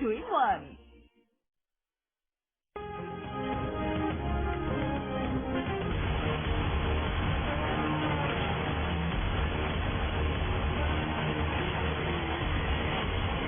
2-in-1।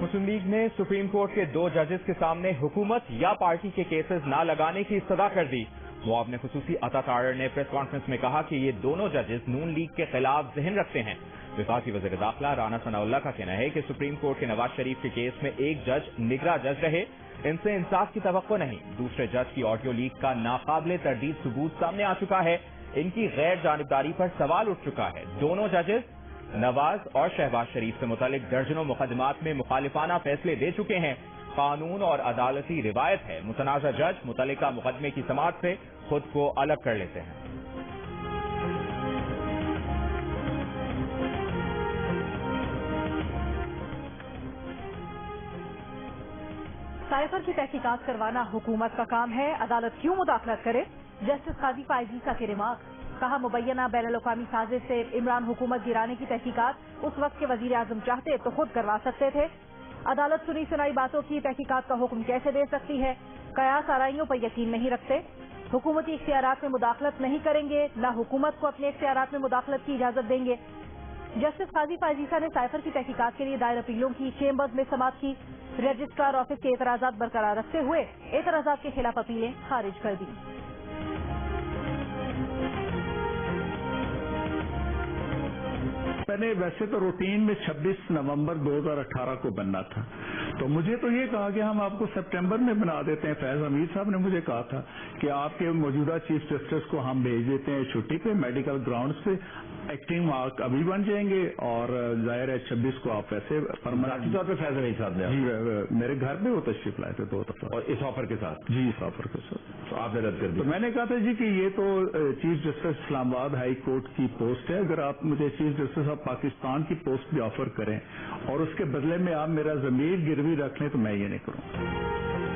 مسلم league نے supreme court کے 2 ججز کے سامنے حکومت یا پارٹی کے کیسز نہ لگانے کی استدعا کر دی۔ معاون خصوصی عطا تارڑ نے پریس کانفرنس میں کہا کہ یہ دونوں ججز نون لیگ کے خلاف ذہن رکھتے ہیں۔ وفاقی وزیر داخلہ رانا ثناء اللہ کا کہنا ہے کہ سپریم کورٹ کے نواز شریف کے کیس میں ایک جج نگراں جج رہے، ان سے انصاف کی توقع نہیں۔ دوسرے جج کی آڈیو لیک کا ناقابل تردید ثبوت سامنے آ چکا ہے، ان کی غیر جانبداری پر سوال اٹھ چکا ہے۔ دونوں ججز نواز اور شہباز شریف سے متعلق درجنوں مقدمات میں مخالفانہ فیصلے دے چکے ہیں۔ قانون اور عدالتی روایت ہے، متنازع جج متعلقہ مقدمے کی سماعت سے خود کو الگ کر لیتے ہیں۔ سائفر کی تحقیقات کروانا حکومت کا کام ہے، عدالت کیوں مداخلت کرے؟ جسٹس قاضی فائزیسا کے ریمارک۔ کہا مبینہ بین الاقوامی سازش سے عمران حکومت گرانے کی تحقیقات اس وقت کے وزیر اعظم چاہتے تو خود کروا سکتے تھے۔ عدالت سنی سنائی باتوں کی تحقیقات کا حکم کیسے دے سکتی ہے؟ قیاس آرائیوں پر یقین نہیں رکھتے، حکومتی اختیارات میں مداخلت نہیں کریں گے، نہ حکومت کو اپنے اختیارات میں مداخلت کی اجازت دیں گے۔ جسٹس قاضی فائزیسا نے سائفر کی تحقیقات کے لیے دائر اپیلوں کی چیمبرز میں سماعت کی، رجسٹرار آفس کے اعتراضات برقرار رکھتے ہوئے اعتراضات کے خلاف اپیلیں خارج کر دیں۔ میں نے ویسے تو روٹین میں 26 نومبر 2018 کو بننا تھا، تو مجھے تو یہ کہا کہ ہم آپ کو سپٹمبر میں بنا دیتے ہیں۔ فیض حمید صاحب نے مجھے کہا تھا کہ آپ کے موجودہ چیف جسٹس کو ہم بھیج دیتے ہیں چھٹی پہ، میڈیکل گراؤنڈز پہ، ایکٹنگ مارک ابھی بن جائیں گے اور ظاہر ہے 26 کو آپ ویسے ذاتی طور پہ فیض حمید صاحب نے جی میرے گھر پہ وہ تشریف لائے تھے 2 دفعہ، اور اس آفر کے ساتھ جی اس آفر کے ساتھ تو آپ نے رد کر تو دیا۔ میں نے کہا تھا جی کہ یہ تو چیف جسٹس اسلام آباد ہائی کورٹ کی پوسٹ ہے، اگر آپ مجھے چیف جسٹس آف پاکستان کی پوسٹ بھی آفر کریں اور اس کے بدلے میں آپ میرا ضمیر گروی رکھ لیں تو میں یہ نہیں کروں۔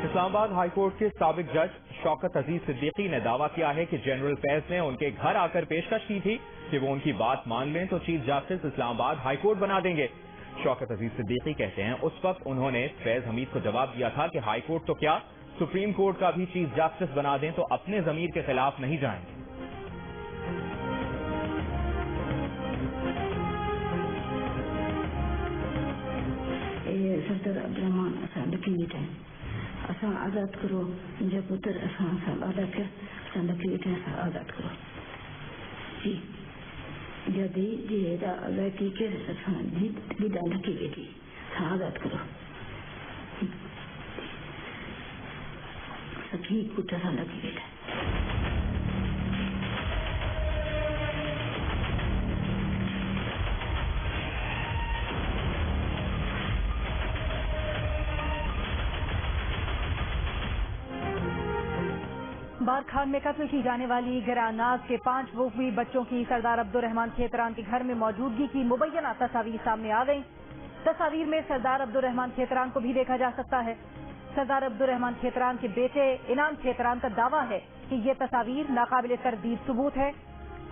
اسلام آباد ہائی کورٹ کے سابق جج شوکت عزیز صدیقی نے دعویٰ کیا ہے کہ جنرل فیض نے ان کے گھر آ کر پیشکش کی تھی کہ وہ ان کی بات مان لیں تو چیف جسٹس اسلام آباد ہائی کورٹ بنا دیں گے۔ شوکت عزیز صدیقی کہتے ہیں اس وقت انہوں نے فیض حمید کو جواب دیا تھا کہ ہائی کورٹ تو کیا، سپریم کورٹ کا بھی چیف جسٹس بنا دیں تو اپنے ضمیر کے خلاف نہیں جائیں گے۔ سردار عبدالرحمان اساں لکی ویٹھا اساں آزاد کرو، مجھے پتر اساں آزاد کر، اساں لکی ویٹھا اساں آزاد کرو جی جدی جی دا آزادی کے اساں جی دا لکی ویٹھی اساں آزاد کرو سکی پتر اساں لکی ویٹھا۔ بارکھان میں قتل کی جانے والی گراناز کے 5 وفوی بچوں کی سردار عبدالرحمان کھیتران کے گھر میں موجودگی کی مبینہ تصاویر سامنے آ گئیں۔ تصاویر میں سردار عبدالرحمان کھیتران کو بھی دیکھا جا سکتا ہے۔ سردار عبدالرحمان کھیتران کے بیٹے انعام کھیتران کا دعویٰ ہے کہ یہ تصاویر ناقابل تردید ثبوت ہے۔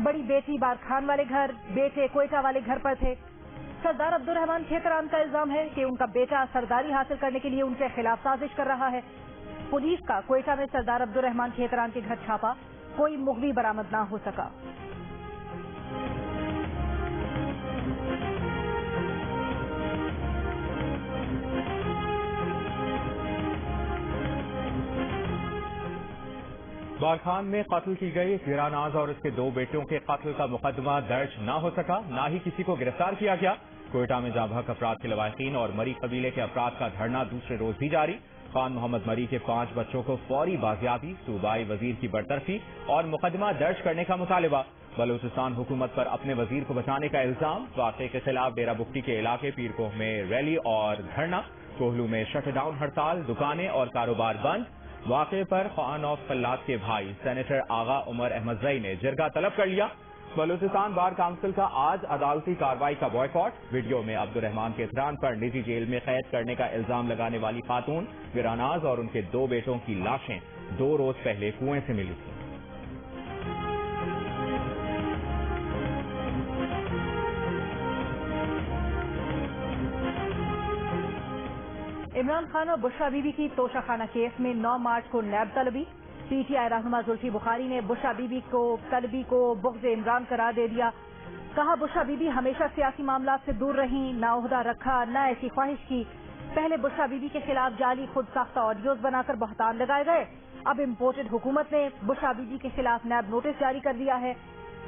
بڑی بیٹی بارکھان والے گھر، بیٹے کوئٹہ والے گھر پر تھے۔ سردار عبدالرحمان کھیتران کا الزام ہے کہ ان کا بیٹا سرداری حاصل کرنے کے لیے ان کے خلاف سازش کر رہا ہے۔ پولیس کا کوئٹہ میں سردار عبدالرحمان کھیتران کے گھر چھاپا، کوئی مغوی برآمد نہ ہو سکا۔ بارکھان میں قتل کی گئی گراناز اور اس کے 2 بیٹوں کے قتل کا مقدمہ درج نہ ہو سکا، نہ ہی کسی کو گرفتار کیا گیا۔ کوئٹہ میں جاں بحق افراد کے لواحقین اور مری قبیلے کے افراد کا دھرنا دوسرے روز بھی جاری۔ خان محمد مری کے 5 بچوں کو فوری بازیابی، صوبائی وزیر کی برطرفی اور مقدمہ درج کرنے کا مطالبہ۔ بلوچستان حکومت پر اپنے وزیر کو بچانے کا الزام۔ واقعے کے خلاف ڈیرہ بگٹی کے علاقے پیر کوہ میں ریلی اور دھرنا، کوہلو میں شٹ ڈاؤن ہڑتال، دکانیں اور کاروبار بند۔ واقعے پر خان آف فلات کے بھائی سینیٹر آغا عمر احمد زئی نے جرگہ طلب کر لیا۔ بلوچستان بار کونسل کا آج عدالتی کارروائی کا بوائکاٹ۔ ویڈیو میں عبدالرحمان کھیتران پر نجی جیل میں قید کرنے کا الزام لگانے والی خاتون گراناز اور ان کے 2 بیٹوں کی لاشیں 2 روز پہلے کنویں سے ملی تھیں۔ عمران خان اور بشرا بی بی کی توشہ خانہ کیس میں 9 مارچ کو نیب طلبی۔ پی ٹی آئی رہنما زلفی بخاری نے بشرا بی بی کو طلبی کو بغض عمران قرار دے دیا۔ کہا بشرا بی بی ہمیشہ سیاسی معاملات سے دور رہیں، نہ عہدہ رکھا، نہ ایسی خواہش کی۔ پہلے بشرا بی بی کے خلاف جعلی خود ساختہ آڈیوز بنا کر بہتان لگائے گئے، اب امپورٹڈ حکومت نے بشرا بی بی کے خلاف نیب نوٹس جاری کر دیا ہے۔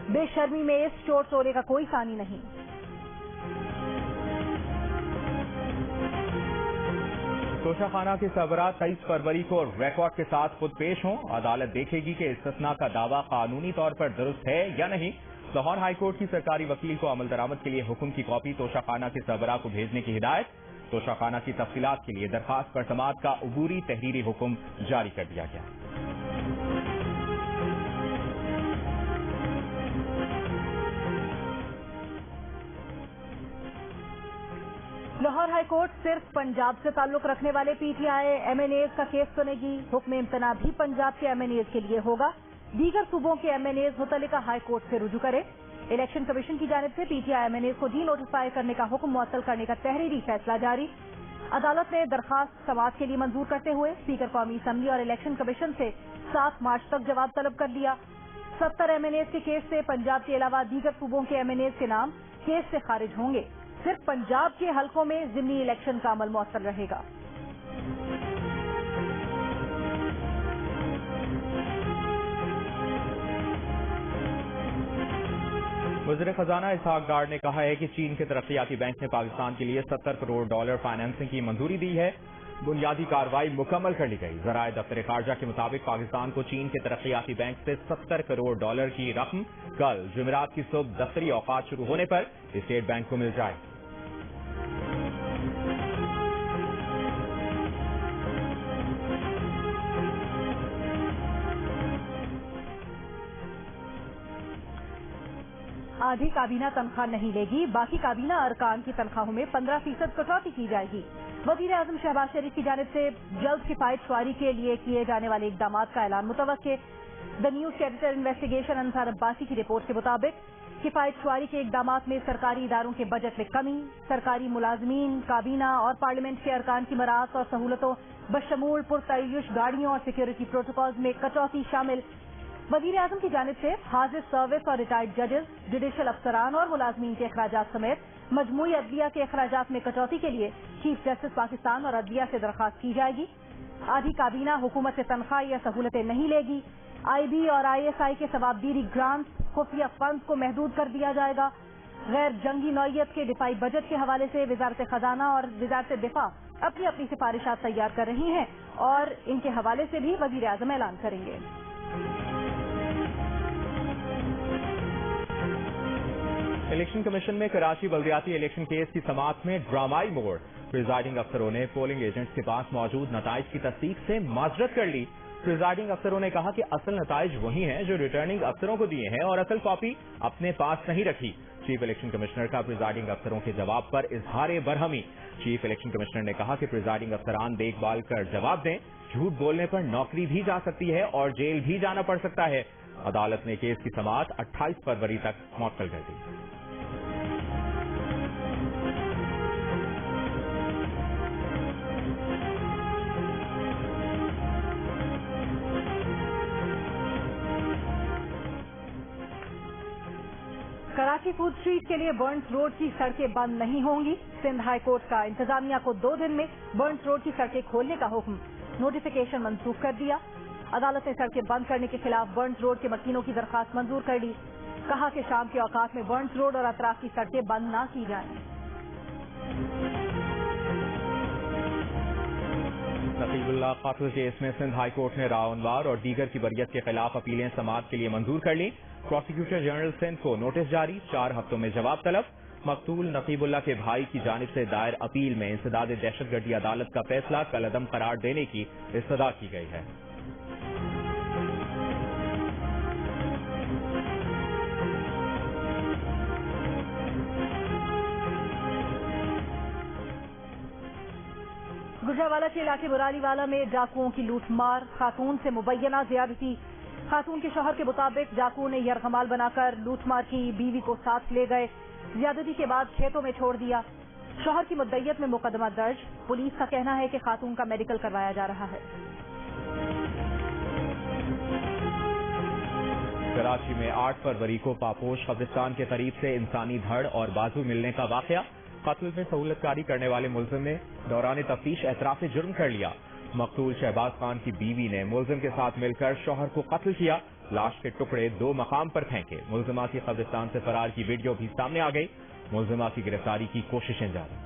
بے شرمی میں اس چوٹ سونے کا کوئی ثانی نہیں۔ توشہ خانہ کے سربراہ 23 فروری کو ریکارڈ کے ساتھ خود پیش ہوں، عدالت دیکھے گی کہ استثناء کا دعویٰ قانونی طور پر درست ہے یا نہیں۔ لاہور ہائی کورٹ کی سرکاری وکیل کو عمل درآمد کے لیے حکم کی کاپی توشہ خانہ کے سربراہ کو بھیجنے کی ہدایت۔ توشہ خانہ کی تفصیلات کے لیے درخواست پر سماعت کا عبوری تحریری حکم جاری کر دیا گیا۔ لاہور ہائی کورٹ صرف پنجاب سے تعلق رکھنے والے P T I M N As کا کیس سنے گی۔ حکم امتناع بھی پنجاب کے ایم این ایز کے لیے ہوگا۔ دیگر صوبوں کے ایم این ایز متعلقہ ہائی کورٹ سے رجوع کرے۔ الیکشن کمیشن کی جانب سے P T I M N As کو ڈی نوٹیفائی کرنے کا حکم معطل کرنے کا تحریری فیصلہ جاری۔ عدالت نے درخواست سماعت کے لیے منظور کرتے ہوئے اسپیکر قومی اسمبلی اور الیکشن کمیشن سے 7 مارچ تک جواب طلب کر لیا۔ 70 ایم این ایز کے کیس سے پنجاب کے علاوہ دیگر صوبوں کے ایم این ایز کے نام کیس سے خارج ہوں گے۔ صرف پنجاب کے حلقوں میں ضمنی الیکشن کا عمل مؤثر رہے گا۔ وزیر خزانہ اسحاق ڈار نے کہا ہے کہ چین کے ترقیاتی بینک نے پاکستان کے لیے $70 کروڑ فائنانسنگ کی منظوری دی ہے۔ بنیادی کارروائی مکمل کر لی گئی۔ ذرائع دفتر خارجہ کے مطابق پاکستان کو چین کے ترقیاتی بینک سے $70 کروڑ کی رقم کل جمعرات کی صبح دفتری اوقات شروع ہونے پر اسٹیٹ بینک کو مل جائے۔ آدھی کابینہ تنخواہ نہیں لے گی، باقی کابینہ ارکان کی تنخواہوں میں 15% کٹوتی کی جائے گی۔ وزیر اعظم شہباز شریف کی جانب سے جلد کفایت شعاری کے لیے کیے جانے والے اقدامات کا اعلان متوقع۔ دا نیوز کے ایڈیٹر انویسٹیگیشن انصار عباسی کی رپورٹ کے مطابق کفایت شعاری کے اقدامات میں سرکاری اداروں کے بجٹ میں کمی، سرکاری ملازمین، کابینہ اور پارلیمنٹ کے ارکان کی مراعات اور سہولتوں بشمول پرتعیش گاڑیوں اور سیکیورٹی پروٹوکولز میں کٹوتی شامل۔ وزیر اعظم کی جانب سے حاضر سروس اور ریٹائرڈ ججز، جوڈیشل افسران اور ملازمین کے اخراجات سمیت مجموعی عدلیہ کے اخراجات میں کٹوتی کے لیے چیف جسٹس پاکستان اور عدلیہ سے درخواست کی جائے گی۔ آدھی کابینہ حکومت سے تنخواہ یا سہولتیں نہیں لے گی۔ آئی بی اور آئی ایس آئی کے ثوابدیری گرانٹس، خفیہ فنڈز کو محدود کر دیا جائے گا۔ غیر جنگی نوعیت کے دفاعی بجٹ کے حوالے سے وزارت خزانہ اور وزارت دفاع اپنی اپنی سفارشات تیار کر رہی ہیں اور ان کے حوالے سے بھی وزیر اعظم اعلان کریں گے۔ الیکشن کمیشن میں کراچی بلدیاتی الیکشن کیس کی سماعت میں ڈرامائی موڑ۔ پریزائڈنگ افسروں نے پولنگ ایجنٹس کے پاس موجود نتائج کی تصدیق سے معذرت کر لی۔ پریزائڈنگ افسروں نے کہا کہ اصل نتائج وہی ہیں جو ریٹرننگ افسروں کو دیے ہیں اور اصل کاپی اپنے پاس نہیں رکھی۔ چیف الیکشن کمشنر کا پریزائڈنگ افسروں کے جواب پر اظہار برہمی۔ چیف الیکشن کمشنر نے کہا کہ پریزائڈنگ افسران دیکھ بھال کر جواب دیں، جھوٹ بولنے پر نوکری بھی جا سکتی ہے اور جیل بھی جانا پڑ سکتا ہے۔ عدالت نے کیس کی سماعت 28 فروری تک معطل کر دی۔ کراچی فوڈ اسٹریٹ کے لیے برنس روڈ کی سڑکیں بند نہیں ہوں گی۔ سندھ ہائی کورٹ کا انتظامیہ کو 2 دن میں برنس روڈ کی سڑکیں کھولنے کا حکم، نوٹیفیکیشن منسوخ کر دیا۔ عدالت نے سڑکیں بند کرنے کے خلاف برنس روڈ کے مکینوں کی درخواست منظور کر لی۔ کہا کہ شام کے اوقات میں برنس روڈ اور اطراف کی سڑکیں بند نہ کی جائیں۔ نقیب اللہ قاتل کیس میں سندھ ہائی کورٹ نے راہ انوار اور دیگر کی بریت کے خلاف اپیلیں سماعت کے لیے منظور کر لی۔ پروسیکیوٹر جنرل سندھ کو نوٹس جاری، 4 ہفتوں میں جواب طلب۔ مقتول نقیب اللہ کے بھائی کی جانب سے دائر اپیل میں انسداد دہشت گردی عدالت کا فیصلہ کالعدم قرار دینے کی استدعا کی گئی ہے۔ گجرانوالہ کے علاقے برالی والا میں ڈاکوؤں کی لوٹ مار، خاتون سے مبینہ زیادتی۔ خاتون کے شوہر کے مطابق ڈاکوؤں نے یرغمال بنا کر لوٹ مار کی، بیوی کو ساتھ لے گئے، زیادتی کے بعد کھیتوں میں چھوڑ دیا۔ شوہر کی مدعیت میں مقدمہ درج، پولیس کا کہنا ہے کہ خاتون کا میڈیکل کروایا جا رہا ہے۔ کراچی میں 8 فروری کو پاپوش قبرستان کے قریب سے انسانی دھڑ اور بازو ملنے کا واقعہ، قتل میں سہولت کاری کرنے والے ملزم نے دوران تفتیش اعتراف جرم کر لیا۔ مقتول شہباز خان کی بیوی نے ملزم کے ساتھ مل کر شوہر کو قتل کیا۔ لاش کے ٹکڑے 2 مقام پر پھینکے۔ ملزمہ کی قبرستان سے فرار کی ویڈیو بھی سامنے آ گئی۔ ملزمہ کی گرفتاری کی کوششیں جاری۔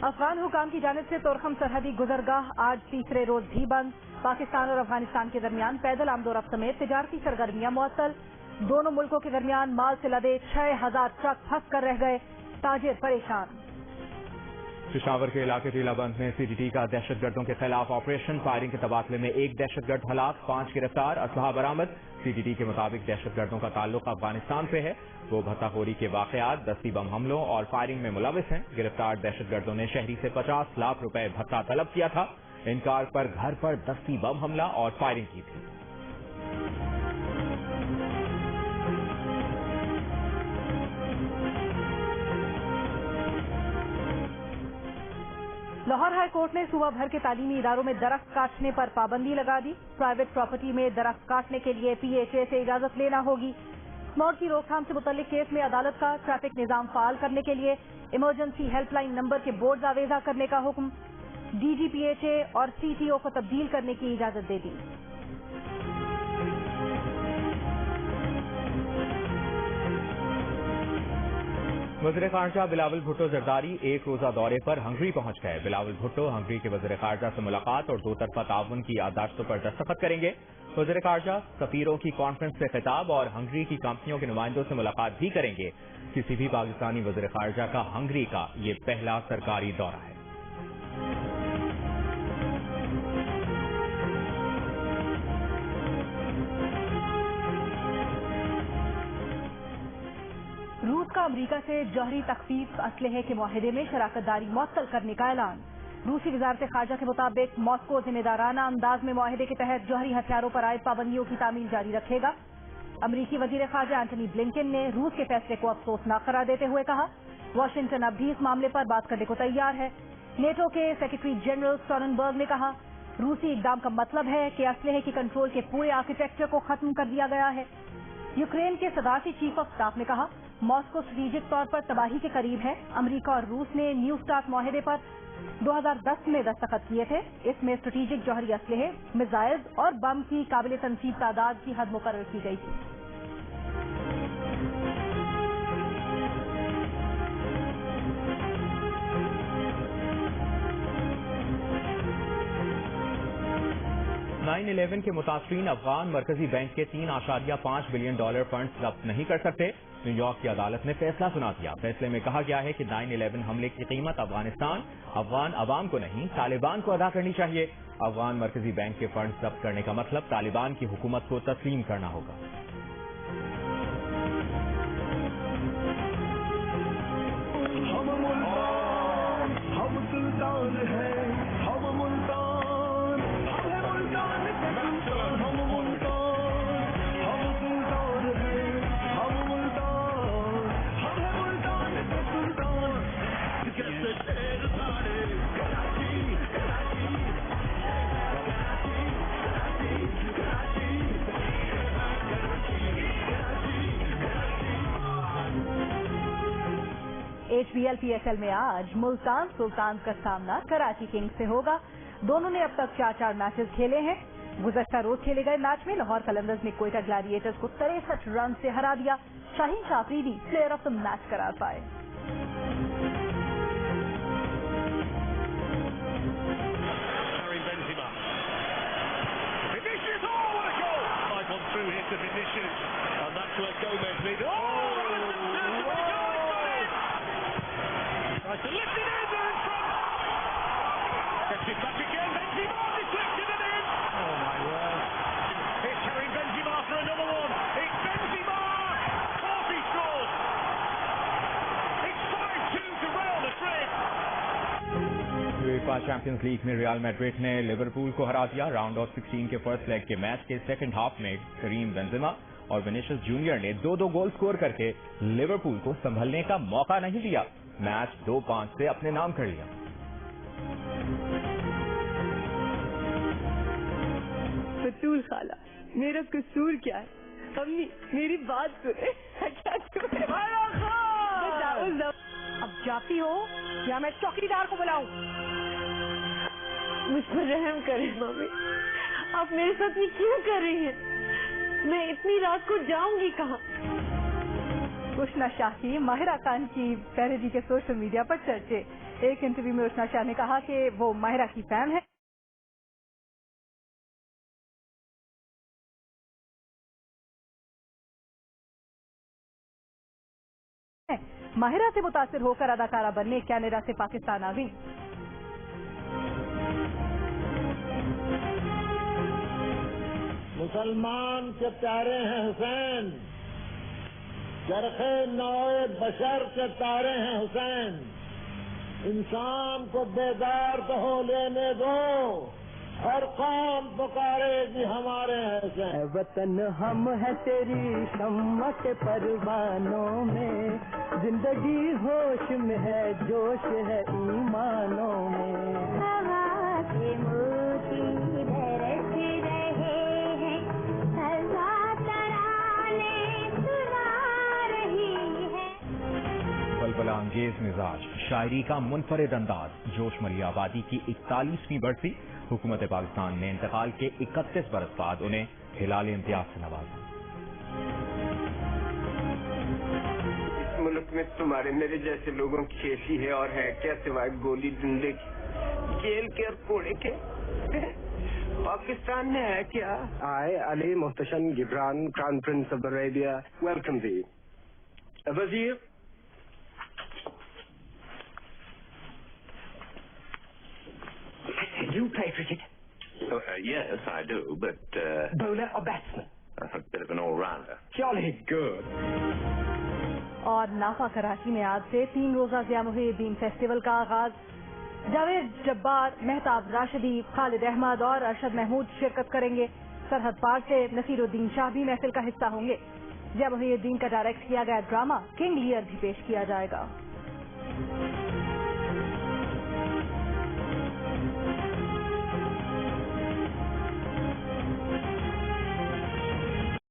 افغان حکام کی جانب سے تورخم سرحدی گزرگاہ آج تیسرے روز بھی بند۔ پاکستان اور افغانستان کے درمیان پیدل آمد و رفت سمیت تجارتی سرگرمیاں معطل۔ دونوں ملکوں کے درمیان مال سے لدے 6000 ٹرک پھنس کر رہ گئے، تاجر پریشان۔ پشاور کے علاقے ٹیلا بند میں سی ڈی ٹی کا دہشت گردوں کے خلاف آپریشن، فائرنگ کے تبادلے میں 1 دہشت گرد ہلاک، 5 گرفتار، اسلحہ برآمد۔ سی ڈی ٹی کے مطابق دہشت گردوں کا تعلق افغانستان سے ہے۔ وہ بھتہ خوری کے واقعات، دستی بم حملوں اور فائرنگ میں ملوث ہیں۔ گرفتار دہشت گردوں نے شہری سے 50 لاکھ روپے بھتہ طلب کیا تھا۔ انکار پر گھر پر دستی بم حملہ اور فائرنگ کی تھی۔ لاہور ہائی کورٹ نے صوبہ بھر کے تعلیمی اداروں میں درخت کاٹنے پر پابندی لگا دی۔ پرائیویٹ پراپرٹی میں درخت کاٹنے کے لیے پی ایچ اے سے اجازت لینا ہوگی۔ اسموگ کی روک تھام سے متعلق کیس میں عدالت کا ٹریفک نظام فعال کرنے کے لیے ایمرجنسی ہیلپ لائن نمبر کے بورڈز آویزہ کرنے کا حکم۔ D G P H A اور سی ٹی او کو تبدیل کرنے کی اجازت دے دی۔ وزیر خارجہ بلاول بھٹو زرداری 1 روزہ دورے پر ہنگری پہنچ گئے۔ بلاول بھٹو ہنگری کے وزیر خارجہ سے ملاقات اور 2 طرفہ تعاون کی یادداشتوں پر دستخط کریں گے۔ وزیر خارجہ سفیروں کی کانفرنس سے خطاب اور ہنگری کی کمپنیوں کے نمائندوں سے ملاقات بھی کریں گے۔ کسی بھی پاکستانی وزیر خارجہ کا ہنگری کا یہ پہلا سرکاری دورہ ہے۔ روس کا امریکہ سے جوہری تخفیف اسلحے کے معاہدے میں شراکت داری معطل کرنے کا اعلان۔ روسی وزارت خارجہ کے مطابق ماسکو ذمہ دارانہ انداز میں معاہدے کے تحت جوہری ہتھیاروں پر عائد پابندیوں کی تعمیل جاری رکھے گا۔ امریکی وزیر خارجہ اینٹنی بلنکن نے روس کے فیصلے کو افسوسناک قرار دیتے ہوئے کہا واشنگٹن اب بھی اس معاملے پر بات کرنے کو تیار ہے۔ نیٹو کے سیکرٹری جنرل اسٹولنبرگ نے کہا روسی اقدام کا مطلب ہے کہ اسلحے کی کنٹرول کے پورے آرکیٹیکچر کو ختم کر دیا گیا ہے۔ یوکرین کے صدارتی چیف آف اسٹاف نے کہا ماسکو اسٹریٹجک طور پر تباہی کے قریب ہے۔ امریکہ اور روس نے نیو اسٹارٹ معاہدے پر 2010 میں دستخط کیے تھے۔ اس میں اسٹریٹجک جوہری اسلحے، میزائلز اور بم کی قابل تنصیب تعداد کی حد مقرر کی گئی تھی۔ نائن 11 کے متاثرین افغان مرکزی بینک کے 3.5 بلین ڈالر فنڈز ضبط نہیں کر سکتے۔ نیو یارک کی عدالت نے فیصلہ سنا دیا۔ فیصلے میں کہا گیا ہے کہ 9/11 حملے کی قیمت افغان عوام کو نہیں طالبان کو ادا کرنی چاہیے۔ افغان مرکزی بینک کے فنڈز ضبط کرنے کا مطلب طالبان کی حکومت کو تسلیم کرنا ہوگا۔ HBL PSL میں آج ملتان سلطان کا سامنا کراچی کنگز سے ہوگا۔ دونوں نے اب تک 4 میچز کھیلے ہیں۔ گزشتہ روز کھیلے گئے میچ میں لاہور قلندرز نے کوئٹہ گلیڈیٹرز کو 63 رن سے ہرا دیا۔ Shaheen Shah Afridi player of the match قرار پائے۔ چیمپئنز لیگ میں ریال میڈرڈ نے لیورپول کو ہرا دیا۔ راؤنڈ آف 16 کے فرسٹ لیگ کے میچ کے سیکنڈ ہاف میں کریم بنزیما اور وینیسیوس جونیئر نے 2 گول سکور کر کے لیورپول کو سنبھلنے کا موقع نہیں دیا۔ میچ 2-5 سے اپنے نام کر لیا۔ بطول خالہ میرا قصور کیا ہے؟ امی میری بات سنے. اب جاتی ہو یا میں چوکیدار کو بلاؤں؟ مجھ پر رحم کریں مامی. آپ میرے ساتھ یہ کیوں کر رہی ہیں؟ میں اتنی رات کو جاؤں گی کہاں؟ روشنا شاہ کی ماہرہ خان کی پیروڈی کے سوشل میڈیا پر چرچے. ایک انٹرویو میں روشنا شاہ نے کہا کہ وہ ماہرہ کی فین ہے. ماہرہ سے متاثر ہو کر اداکارہ بننے کینیڈا سے پاکستان آ گئی. مسلمان کے پیارے ہیں حسین، چرخے نوع بشر کے تارے ہیں حسین. انسان کو بیدار تو ہو لینے دو، ہر قوم پکارے گی ہمارے حسین. وطن ہم ہے تیری شمع کے پروانوں میں، زندگی ہوش میں ہے جوش ہے ایمانوں میں. ہوا کے موتی برس رہے ہیں، سزا ترانے سنا رہی ہے. بلبلا انگیز مزاج، شاعری کا منفرد انداز، جوش مری آبادی کی 41ویں برسی. حکومت پاکستان نے انتقال کے 31 برس بعد انہیں ہلال امتیاز سے نوازا. اس ملک میں تمہارے میرے جیسے لوگوں کی کیسی ہے اور ہے کیا سوائے گولی ڈنڈے کی، جیل کے اور کوڑے کے؟ پاکستان میں ہے کیا؟ I, Ali Muhtashan Gibran, Crown Prince of Arabia, welcome thee. Wazir, you play cricket? Yes, I do, but... Bowler or batsman? A bit of an all-rounder. Jolly good. اور نافا کراچی میں آج سے 3 روزہ ضیاء محی الدین فیسٹیول کا آغاز. جاوید جبار، مہتاب راشدی، خالد احمد اور ارشد محمود شرکت کریں گے. سرحد پار سے نصیر الدین شاہ بھی محفل کا حصہ ہوں گے. ضیاء محی الدین کا ڈائریکٹ کیا گیا ڈرامہ کنگ لیئر بھی پیش کیا جائے گا.